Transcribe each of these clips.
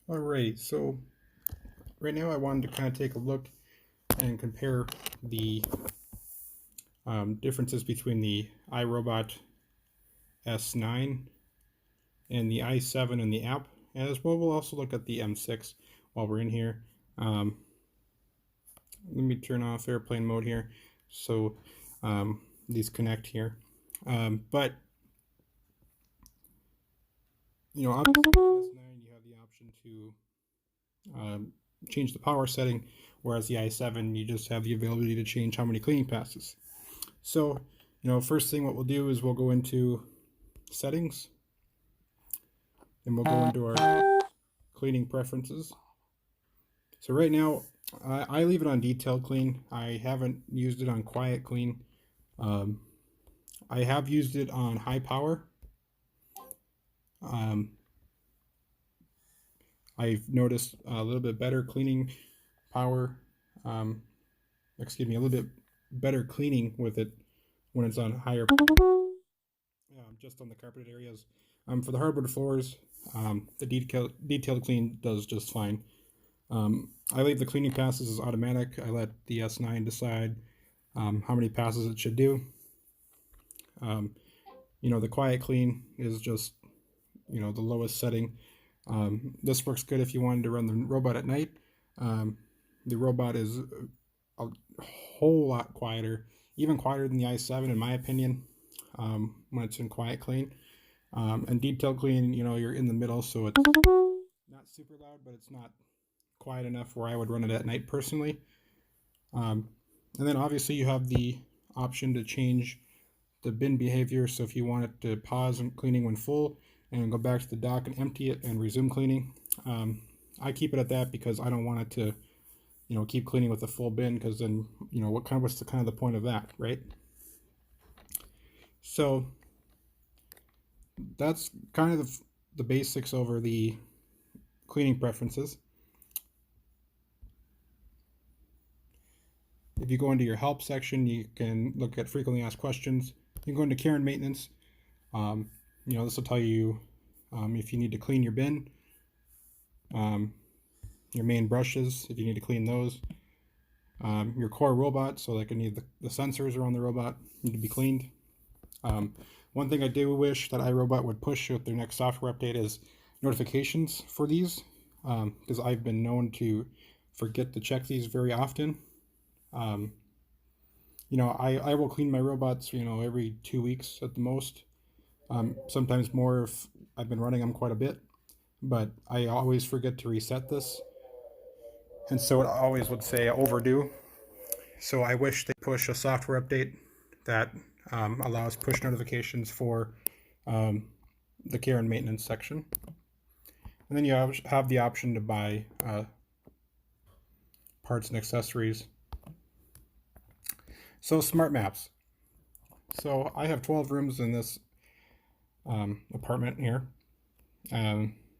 Alright, so right now I wanted to kind of take a look and compare the differences between the iRobot S9 and the i7 and the app, as well we'll also look at the M6 while we're in here. Let me turn off airplane mode here so these connect here. But obviously with the S9 you have the option to change the power setting, whereas the i7 you just have the ability to change how many cleaning passes. So first thing what we'll do is we'll go into settings, and we'll go into our cleaning preferences. So right now I leave it on detailed clean. I haven't used it on quiet clean. I have used it on high power. I've noticed a little bit better cleaning power, a little bit better cleaning with it when it's on higher power, just on the carpeted areas. For the hardwood floors, the detailed clean does just fine. I leave the cleaning passes as automatic. I let the S9 decide how many passes it should do. The quiet clean is just the lowest setting. This works good if you wanted to run the robot at night. The robot is a whole lot quieter, even quieter than the i7 in my opinion, when it's in quiet clean. And detailed clean, you're in the middle, so it's not super loud, but it's not quiet enough where I would run it at night personally. And then obviously you have the option to change the bin behavior. So if you want it to pause and cleaning when full and go back to the dock and empty it and resume cleaning, I keep it at that because I don't want it to keep cleaning with a full bin, because then what's the point of that, right? So that's kind of the basics over the cleaning preferences. If you go into your help section, you can look at frequently asked questions. You can go into care and maintenance. This will tell you if you need to clean your bin, your main brushes, if you need to clean those, your core robot, so like the sensors around the robot need to be cleaned. One thing I do wish that iRobot would push with their next software update is notifications for these, because I've been known to forget to check these very often. I will clean my robots, every 2 weeks at the most. Sometimes more if I've been running them quite a bit, but I always forget to reset this, and so it always would say overdue. So I wish they push a software update that allows push notifications for the care and maintenance section. And then you have the option to buy parts and accessories. So smart maps. So I have 12 rooms in this apartment here.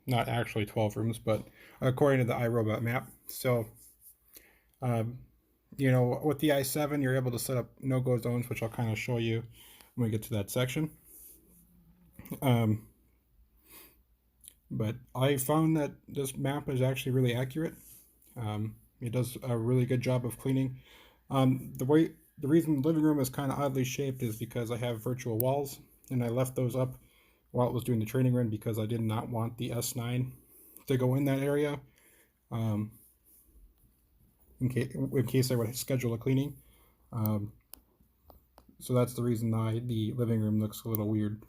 Not actually 12 rooms, but according to the iRobot map. So, with the i7, you're able to set up no-go zones, which I'll kind of show you when we get to that section. But I found that this map is actually really accurate. It does a really good job of cleaning. The reason the living room is kind of oddly shaped is because I have virtual walls, and I left those up while it was doing the training run because I did not want the S9 to go in that area, in case I would schedule a cleaning. So that's the reason why the living room looks a little weird.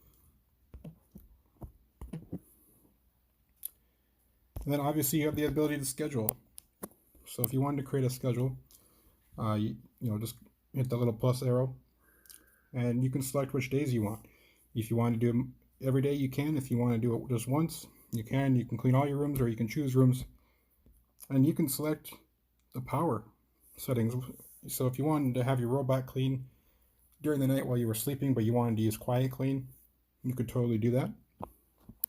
And then obviously you have the ability to schedule. So if you wanted to create a schedule, just hit the little plus arrow, and you can select which days you want. If you want to do them every day, you can. If you want to do it just once, you can. You can clean all your rooms, or you can choose rooms, and you can select the power settings. So if you wanted to have your robot clean during the night while you were sleeping, but you wanted to use quiet clean, you could totally do that,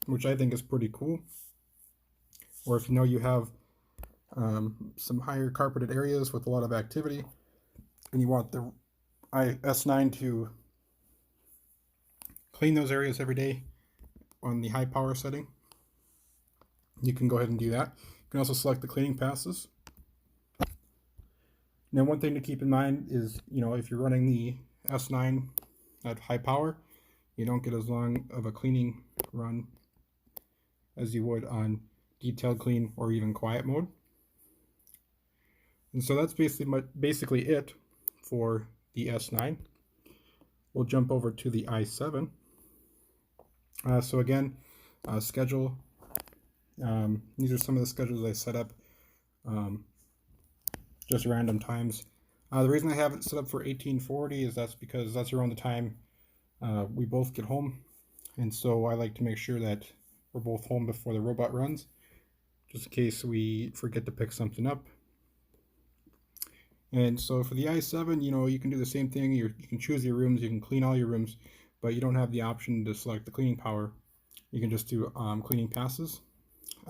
which I think is pretty cool. Or if you have some higher carpeted areas with a lot of activity, and you want the S9 to clean those areas every day on the high power setting, you can go ahead and do that. You can also select the cleaning passes. Now, one thing to keep in mind is, if you're running the S9 at high power, you don't get as long of a cleaning run as you would on detailed clean or even quiet mode. And so that's basically it for the S9. We'll jump over to the i7. So again, schedule. These are some of the schedules I set up, just random times. The reason I have it set up for 1840 is because that's around the time we both get home. And so I like to make sure that we're both home before the robot runs, just in case we forget to pick something up. And so for the i7, you can do the same thing. You can choose your rooms, you can clean all your rooms, but you don't have the option to select the cleaning power. You can just do cleaning passes.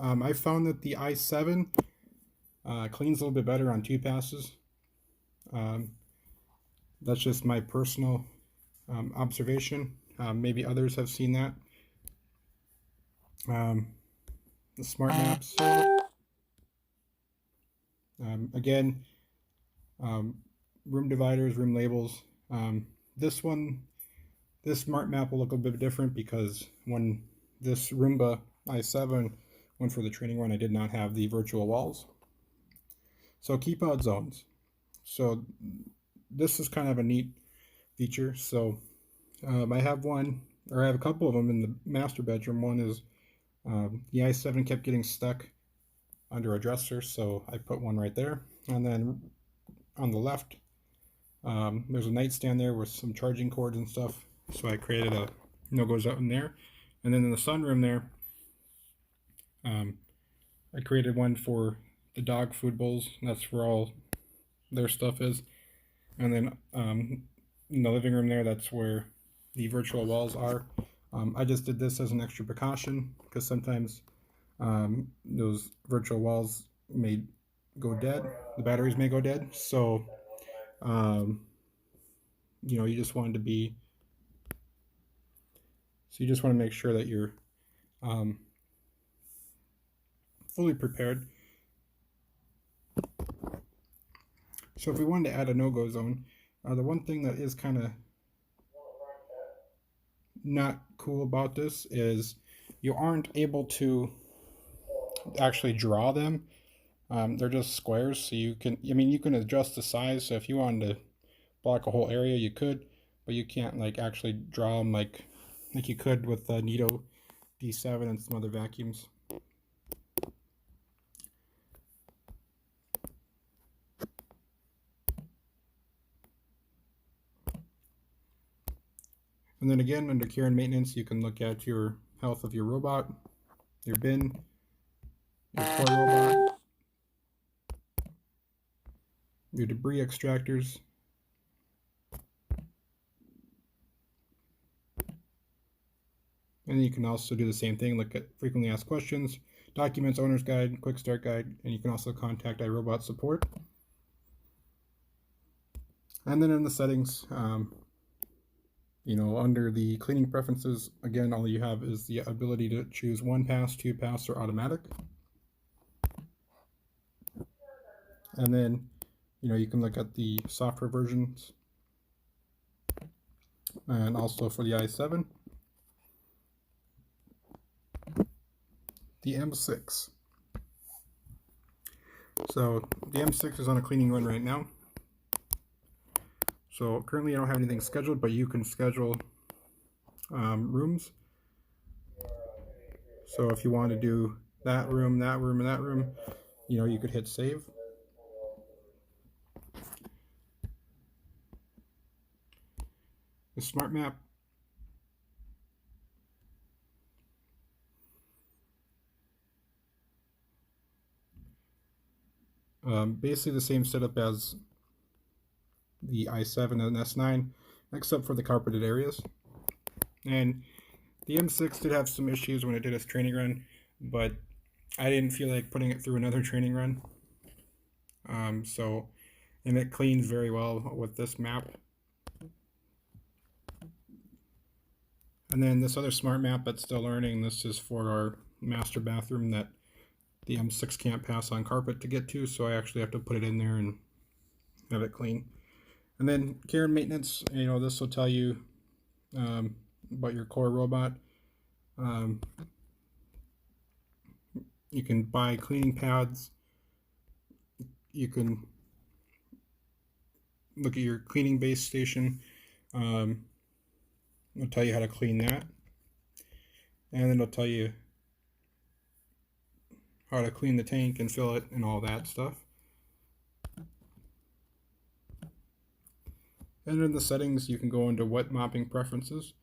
I found that the i7 cleans a little bit better on 2 passes. That's just my personal observation. Maybe others have seen that. The smart maps. Again, room dividers, room labels. This smart map will look a bit different because when this Roomba i7 went for the training run, I did not have the virtual walls. So keep out zones. So this is kind of a neat feature. So I have a couple of them in the master bedroom. One is the i7 kept getting stuck under a dresser, so I put one right there. And then on the left, there's a nightstand there with some charging cords and stuff. So I created a no-go zone there. And then in the sunroom there, I created one for the dog food bowls. That's where all their stuff is. And then in the living room there, that's where the virtual walls are. I just did this as an extra precaution because sometimes those virtual walls may go dead. The batteries may go dead. So, you just want to make sure that you're fully prepared. So if we wanted to add a no-go zone, the one thing that is kind of not cool about this is you aren't able to actually draw them. They're just squares, so you can adjust the size. So if you wanted to block a whole area, you could, but you can't actually draw them like you could with the Neato D7 and some other vacuums. And then again, under care and maintenance, you can look at your health of your robot, your bin, your toy robot, your debris extractors, and you can also do the same thing, look at frequently asked questions, documents, owner's guide, quick start guide, and you can also contact iRobot support. And then in the settings, under the cleaning preferences, again, all you have is the ability to choose 1 pass, 2 pass, or automatic. And then, you can look at the software versions. And also for the i7, the M6. So the M6 is on a cleaning run right now. So currently I don't have anything scheduled, but you can schedule rooms. So if you want to do that room, that room, and that room, you could hit save. The smart map. Basically the same setup as the i7 and S9, except for the carpeted areas. And the M6 did have some issues when it did its training run, but I didn't feel like putting it through another training run. And it cleans very well with this map. And then this other smart map that's still learning, this is for our master bathroom that the M6 can't pass on carpet to get to, so I actually have to put it in there and have it clean. And then care and maintenance, you know, this will tell you about your core robot. You can buy cleaning pads. You can look at your cleaning base station. It'll tell you how to clean that. And then it'll tell you how to clean the tank and fill it and all that stuff. And in the settings, you can go into wet mopping preferences,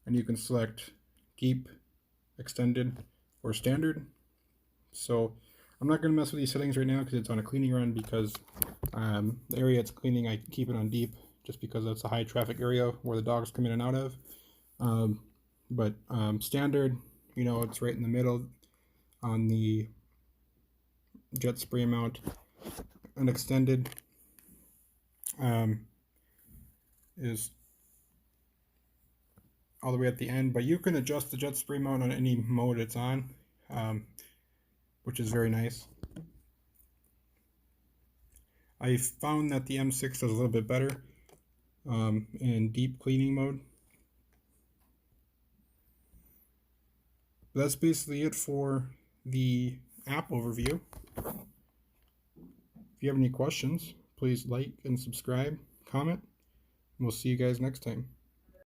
and you can select deep, extended, or standard. So I'm not going to mess with these settings right now because it's on a cleaning run, because the area it's cleaning, I keep it on deep just because that's a high traffic area where the dogs come in and out of. But standard, you know, it's right in the middle on the jet spray mount. And extended is all the way at the end, but you can adjust the jet spray mount on any mode it's on, which is very nice. I found that the M6 does a little bit better in deep cleaning mode. But that's basically it for the app overview. If you have any questions, please like and subscribe, comment, and we'll see you guys next time.